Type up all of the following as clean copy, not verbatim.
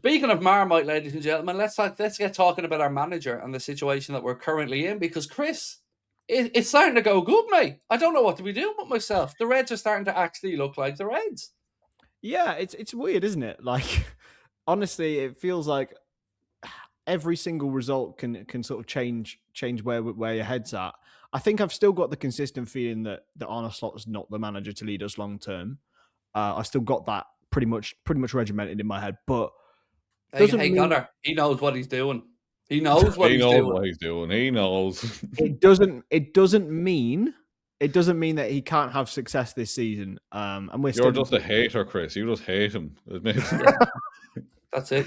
Speaking of Marmite, ladies and gentlemen, let's get talking about our manager and the situation that we're currently in, because Chris, it's starting to go good, mate. I don't know what to be doing with myself. The Reds are starting to actually look like the Reds. Yeah, it's weird, isn't it? Like, honestly, it feels like every single result can sort of change where your head's at. I think I've still got the consistent feeling that Arne Slot's not the manager to lead us long term. I still got that pretty much regimented in my head, but doesn't Hey, mean Connor, he knows what he's doing. He knows what He he's knows doing. what he's doing. He knows. it doesn't mean that he can't have success this season. And we're You're still just a hater, Chris. You just hate him. That's it.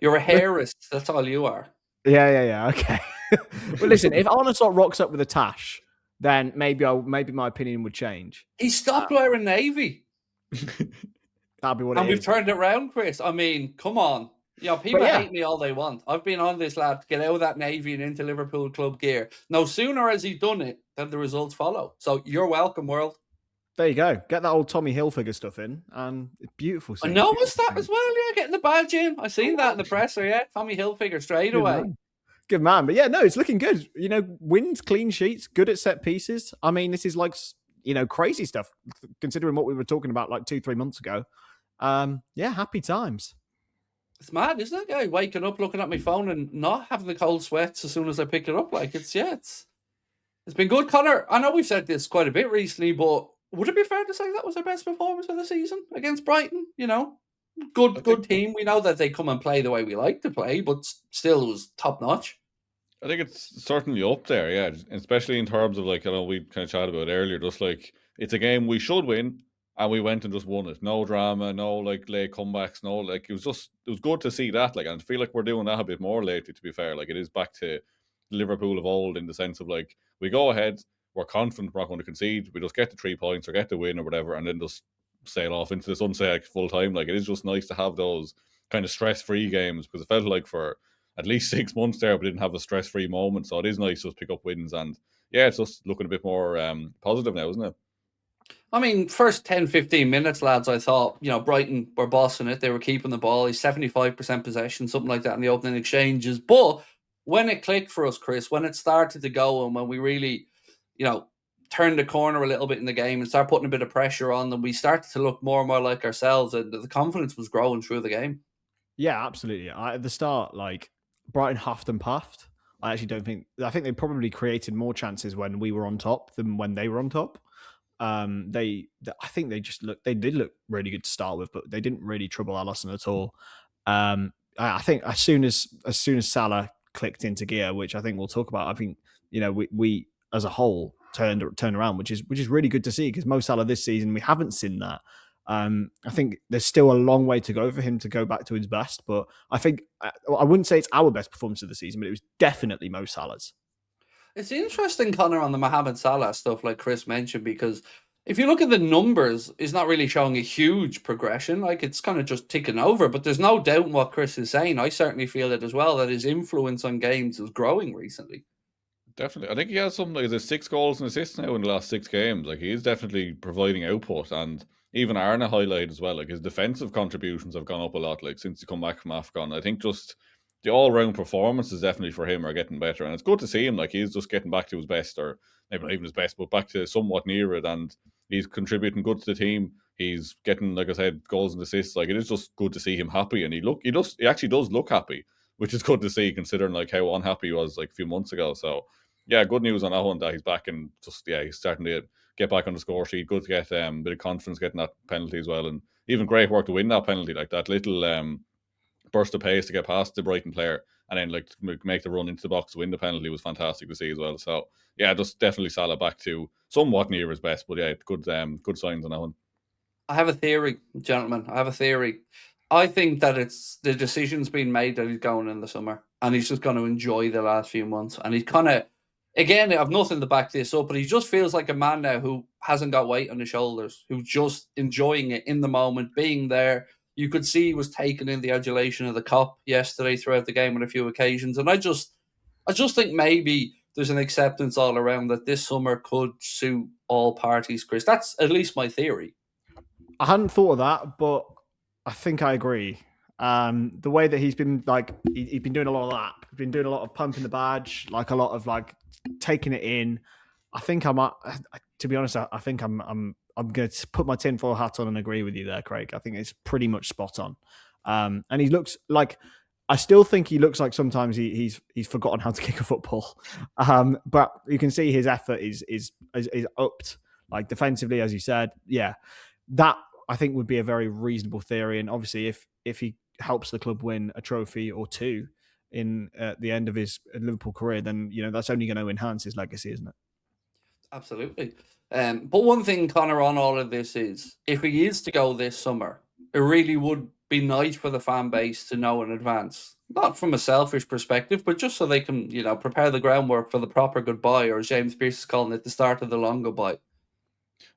You're a hairist. That's all you are. Yeah. Okay. But listen, if Arne Slot rocks up with a tash, then maybe my opinion would change. He stopped wearing navy. That'll be what and it we've is. turned it around, Chris. I mean, come on. People hate me all they want. I've been on this lad to get out of that navy and into Liverpool club gear. No sooner has he done it than the results follow. So you're welcome, world. There you go. Get that old Tommy Hilfiger stuff in, and it's beautiful. I noticed that as well. Yeah, getting the badge in. I seen that in the presser. Yeah, Tommy Hilfiger straight away. Good man. But yeah, no, it's looking good. You know, wins, clean sheets, good at set pieces. I mean, this is like, you know, crazy stuff considering what we were talking about like 2-3 months ago. Yeah, happy times. It's mad, isn't it? Yeah, waking up, looking at my phone, and not having the cold sweats as soon as I pick it up. Like it's been good, Connor. I know we've said this quite a bit recently, but would it be fair to say that was our best performance of the season against Brighton? You know, good team. We know that they come and play the way we like to play, but still, it was top notch. I think it's certainly up there, yeah. Especially in terms of like, I know we kind of chatted about earlier, just like it's a game we should win, and we went and just won it. No drama, no like late comebacks, no like it was good to see that. Like, and I feel like we're doing that a bit more lately. To be fair, like it is back to Liverpool of old in the sense of like we go ahead, we're confident we're not going to concede, we just get the 3 points or get the win or whatever, and then just sail off into the sunset like, full time. Like it is just nice to have those kind of stress-free games, because it felt like for at least 6 months there we didn't have a stress-free moment. So it is nice to just pick up wins, and yeah, it's just looking a bit more positive now, isn't it? I mean, first 10, 15 minutes, lads, I thought, you know, Brighton were bossing it. They were keeping the ball. He's 75% possession, something like that in the opening exchanges. But when it clicked for us, Chris, when it started to go and when we really, you know, turned the corner a little bit in the game and started putting a bit of pressure on them, we started to look more and more like ourselves, and the confidence was growing through the game. Yeah, absolutely. At the start, like, Brighton huffed and puffed. I think they probably created more chances when we were on top than when they were on top. I think they did look really good to start with, but they didn't really trouble Alisson at all. I think as soon as Salah clicked into gear, which I think we'll talk about, I think, you know, we as a whole turned around, which is really good to see, because Mo Salah this season, we haven't seen that. I think there's still a long way to go for him to go back to his best, but I think I wouldn't say it's our best performance of the season, but it was definitely Mo Salah's. It's interesting, Connor, on the Mohamed Salah stuff, like Chris mentioned, because if you look at the numbers, it's not really showing a huge progression. Like it's kind of just ticking over, but there's no doubt in what Chris is saying. I certainly feel it as well, that his influence on games is growing recently. Definitely. I think he has something like there's 6 goals and assists now in the last 6 games. Like he is definitely providing output, and even Arne highlighted as well, like his defensive contributions have gone up a lot, like since he come back from AFCON. I think just the all-round performances definitely for him are getting better, and it's good to see him. Like he's just getting back to his best, or maybe not even his best, but back to somewhat near it, and he's contributing good to the team. He's getting, like I said, goals and assists. Like it is just good to see him happy, and he actually does look happy, which is good to see considering like how unhappy he was like a few months ago. So yeah, good news on that one, that he's back, and just he's starting to get back on the score sheet. Good to get a bit of confidence getting that penalty as well, and even great work to win that penalty, like that little burst of pace to get past the Brighton player and then like make the run into the box to win the penalty was fantastic to see as well. So yeah, just definitely Salah back to somewhat near his best, but yeah, good signs on that one. I have a theory, gentlemen. I have a theory. I think that it's the decision's been made that he's going in the summer, and he's just going to enjoy the last few months. And he's kind of, again, I've nothing to back this up, but he just feels like a man now who hasn't got weight on his shoulders, who's just enjoying it in the moment, being there. You could see he was taking in the adulation of the cop yesterday throughout the game on a few occasions. And I just think maybe there's an acceptance all around that this summer could suit all parties, Chris. That's at least my theory. I hadn't thought of that, but I think I agree. The way that he's been like, he's been doing a lot of that. He's been doing a lot of pumping the badge, like a lot of like taking it in. I think to be honest, I think I'm going to put my tinfoil hat on and agree with you there, Craig. I think it's pretty much spot on. And he looks like, I still think he looks like sometimes he's forgotten how to kick a football. But you can see his effort is upped, like defensively, as you said. Yeah, that I think would be a very reasonable theory. And obviously, if he helps the club win a trophy or two at the end of his Liverpool career, then that's only going to enhance his legacy, isn't it? Absolutely. But one thing, Connor, on all of this is, if he is to go this summer, it really would be nice for the fan base to know in advance. Not from a selfish perspective, but just so they can, prepare the groundwork for the proper goodbye, or as James Pearce is calling it, the start of the long goodbye.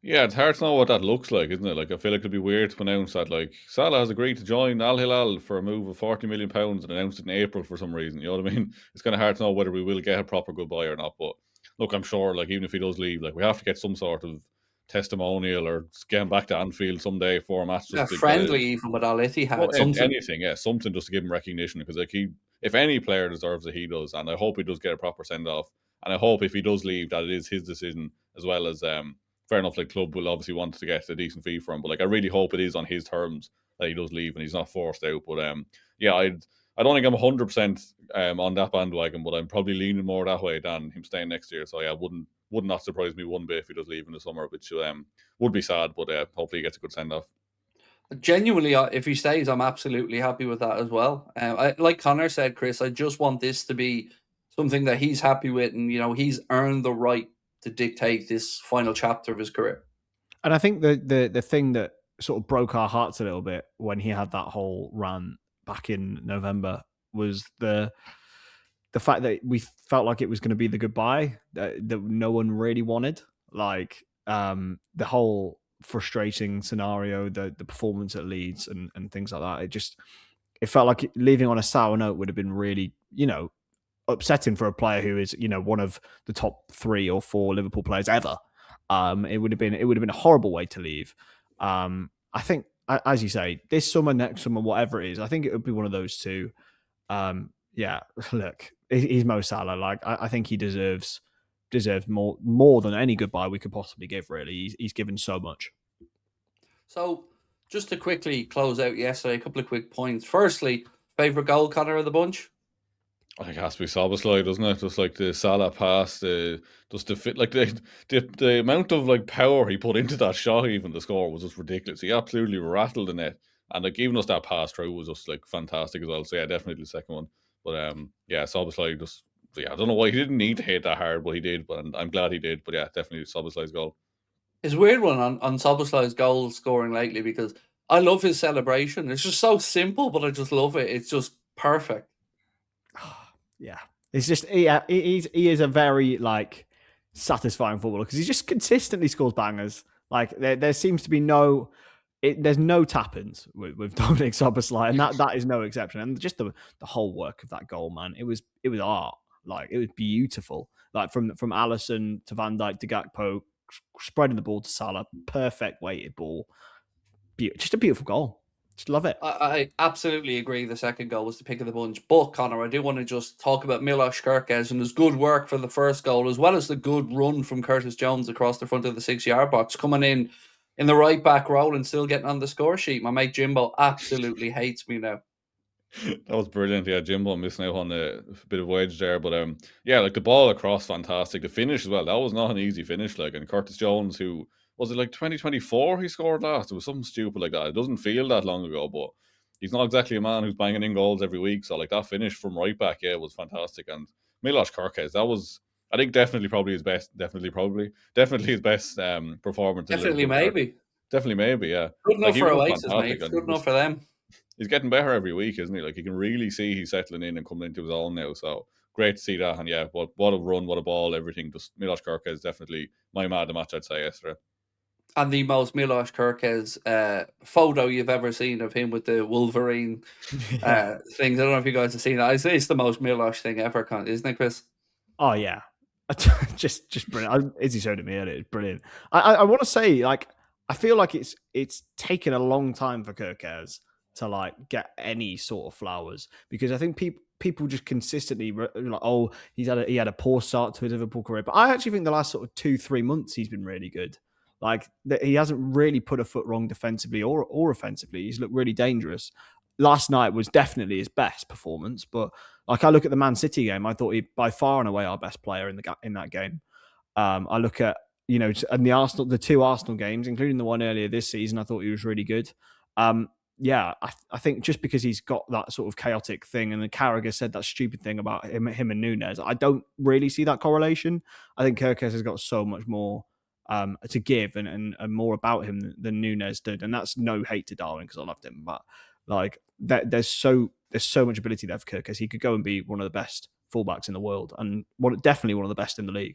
Yeah, it's hard to know what that looks like, isn't it? Like, I feel like it'd be weird to announce that, like, Salah has agreed to join Al Hilal for a move of £40 million and announced it in April for some reason. You know what I mean? It's kind of hard to know whether we will get a proper goodbye or not. But look, I'm sure, like, even if he does leave, like, we have to get some sort of testimonial or get him back to Anfield someday for a match. Just friendly, even with Al Ittihad. Well, anything, yeah, something just to give him recognition, because like if any player deserves it, he does, and I hope he does get a proper send off, and I hope if he does leave that it is his decision, as well as fair enough, like club will obviously want to get a decent fee for him, but like I really hope it is on his terms that he does leave and he's not forced out. But yeah, I don't think I'm 100% on that bandwagon, but I'm probably leaning more that way than him staying next year. So yeah, would not surprise me one bit if he does leave in the summer, which would be sad, but hopefully he gets a good send off. Genuinely, if he stays, I'm absolutely happy with that as well. Like Connor said, Chris, I just want this to be something that he's happy with, and he's earned the right to dictate this final chapter of his career. And I think the thing that sort of broke our hearts a little bit when he had that whole rant back in November was the fact that we felt like it was going to be the goodbye that no one really wanted. Like the whole frustrating scenario, the performance at Leeds and things like that. It felt like leaving on a sour note would have been really, upsetting for a player who is, one of the top 3 or 4 Liverpool players ever. It would have been a horrible way to leave. I think, as you say, this summer, next summer, whatever it is, I think it would be one of those two. Yeah, look, he's Mo Salah. Like, I think he deserves more than any goodbye we could possibly give. Really, he's given so much. So, just to quickly close out yesterday, a couple of quick points. Firstly, favorite goal, Connor, of the bunch? I think it has to be Szoboszlai, doesn't it? Just like the Salah pass, just the fit, like the amount of like power he put into that shot, even the score was just ridiculous. He absolutely rattled the net, and like giving us that pass through was just like fantastic as well. So yeah, definitely the second one. But yeah, Szoboszlai just, yeah, I don't know why he didn't need to hit that hard, but he did. But I'm glad he did. But yeah, definitely Szoboszlai's goal. It's a weird one on Szoboszlai's goal scoring lately, because I love his celebration. It's just so simple, but I just love it. It's just perfect. Yeah. It's just he is a very like satisfying footballer because he just consistently scores bangers. Like there seems to be there's no tap-ins with Dominic Szoboszlai, and that is no exception. And just the whole work of that goal, man, it was art. Like it was beautiful. Like from Alisson to Van Dijk to Gakpo, spreading the ball to Salah, perfect weighted ball. Just a beautiful goal. Just love it. I absolutely agree. The second goal was the pick of the bunch. But, Connor, I do want to just talk about Milos Kerkez and his good work for the first goal, as well as the good run from Curtis Jones across the front of the 6-yard box, coming in the right back role and still getting on the score sheet. My mate Jimbo absolutely hates me now. That was brilliant. Yeah, Jimbo missing out on a bit of wedge there. But yeah, like the ball across, fantastic. The finish as well. That was not an easy finish. Like, and Curtis Jones, who was it like 2024 he scored last? It was something stupid like that. It doesn't feel that long ago, but he's not exactly a man who's banging in goals every week. So like that finish from right back, yeah, was fantastic. And Milos Kerkez, that was, I think, definitely probably his best. Definitely his best performance. Definitely maybe, yeah. Good enough for Oasis, mate. Good enough for them. He's getting better every week, isn't he? Like, you can really see he's settling in and coming into his own now. So great to see that. And yeah, what a run, what a ball, everything. Just Milos Kerkez is definitely my man of the match, I'd say, yesterday. And the most Milos Kerkez photo you've ever seen of him with the Wolverine things. I don't know if you guys have seen that. It's the most Milos thing ever, isn't it, Chris? Oh yeah, just brilliant. Izzy showed it me earlier. It's brilliant. I want to say, like, I feel like it's taken a long time for Kerkez to like get any sort of flowers, because I think people just consistently like, oh, he had a poor start to his Liverpool career, but I actually think the last sort of 2-3 months he's been really good. Like he hasn't really put a foot wrong defensively or offensively. He's looked really dangerous. Last night was definitely his best performance, but like I look at the Man City game, I thought he by far and away our best player in that game. I look at, you know, and the two Arsenal games, including the one earlier this season, I thought he was really good. Yeah, I think just because he's got that sort of chaotic thing, and then Carragher said that stupid thing about him and Núñez, I don't really see that correlation. I think Kirkes has got so much more to give and more about him than Núñez did, and that's no hate to Darwin because I loved him, but like there's so much ability there for Kirkes. He could go and be one of the best fullbacks in the world, and definitely one of the best in the league.